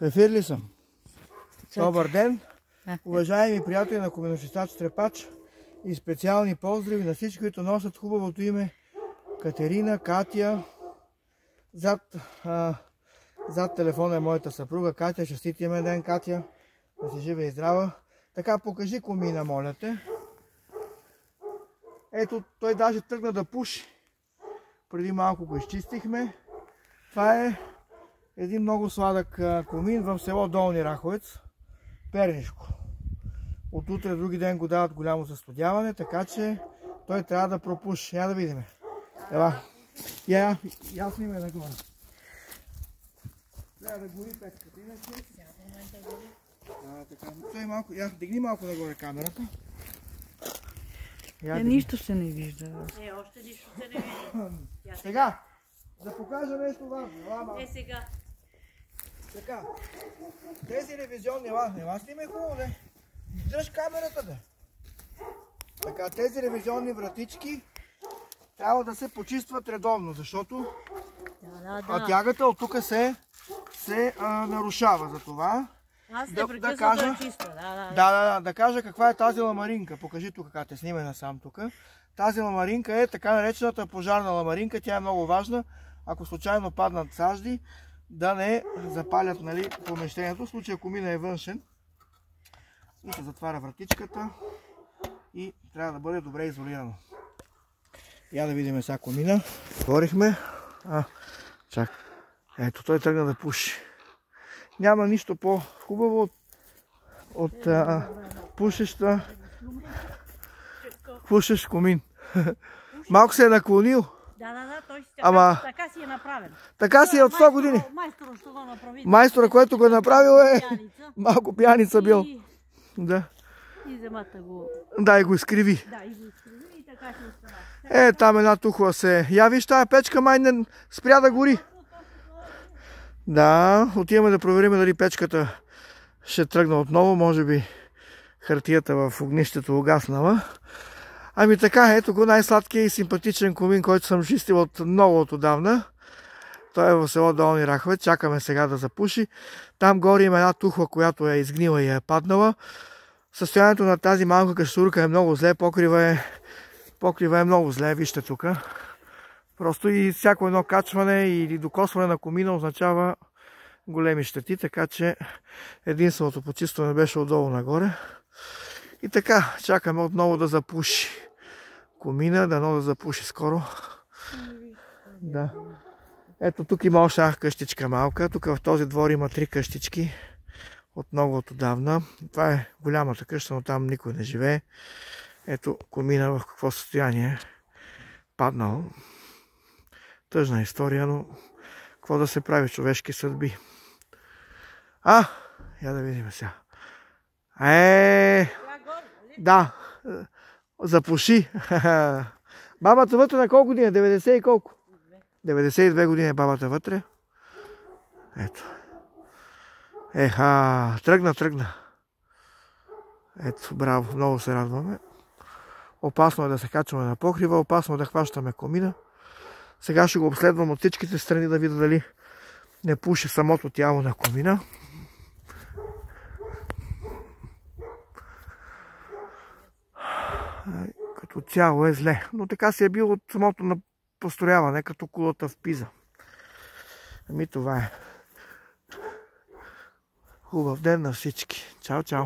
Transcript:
В ефир ли съм? Добър ден, уважаеми приятели на Коминочистач Трепач и специални поздрави на всички, които носят хубавото име Катерина, Катя. Зад телефона е моята съпруга Катя. Честит имен ден, Катя. Да си жива и здрава. Така, покажи комина, моля те. Ето, той даже тръгна да пуши. Преди малко го изчистихме. Това е един много сладък комин в село Долни Раховец, Пернишко. От утре други ден го дават голямо застудяване, така че той трябва да пропуши. Я да видим. Ела. Я снимай нагоре. Трябва да гори печката, иначе. Той малко, дигни малко нагоре камерата. Нищо се не вижда. Още нищо се не вижда. Сега, да покажа нещо важно. Сега. Така, тези ревизионни, ела снимай хубаво, не? Дръж камерата, да. Така, тези ревизионни вратички трябва да се почистват редовно, защото тягата от тук се нарушава. За това да кажа, да кажа каква е тази ламаринка. Покажи тук, как те снимай насам тук. Тази ламаринка е така наречената пожарна ламаринка. Тя е много важна. Ако случайно паднат сажди, да не запалят помещението. В случая комина е външен. И се затваря вратичката. И трябва да бъде добре изолирано. Я да видим сега комина. Отворихме. Чак. Ето, той тръгна да пуши. Няма нищо по-хубаво от пушещ комин. Малко се е наклонил. Да, той така си е направен. Така си е от 100 години. Майстора, който го е направил, е малко пияница бил. Да. И земата го... Да, и го изкриви. Да, и го изкриви и така ще остана. Там една тухла се... Я виж, тая печка май не спря да гори. Да, отиваме да проверим дали печката ще тръгне отново. Може би хартията в огнището угаснала. Ами така, ето го най-сладкият и симпатичен комин, който съм чистил от много отдавна. Той е в село Долни Раховец. Чакаме сега да запуши. Там горе има една тухла, която е изгнила и е паднала. Състоянието на тази малка каштурка е много зле. Покрива е много зле, вижте тук. Просто и всяко едно качване или докосване на комина означава големи щети, така че единственото почистване беше отдолу нагоре. И така, чакаме отново да запуши комина, дано да запуши скоро. Да. Ето тук има още една къщичка малка. Тук в този двор има 3 къщички от много отдавна. Това е голямата къща, но там никой не живее. Ето комина в какво състояние е паднал. Тъжна история, но какво да се прави, човешки съдби. Я да видим сега. Да, запуши. Бабата вътре на колко години? 90 и колко? 92 години е бабата вътре. Ето. Тръгна. Ето, браво, много се радваме. Опасно е да се качваме на покрива, опасно е да хващаме комина. Сега ще го обследвам от всичките страни да видя дали не пуши самото тяло на комина. Като цяло е зле, но така си е било от самото построяване, като кулата в Пиза. Ами това е. Хубав ден на всички. Чао, чао!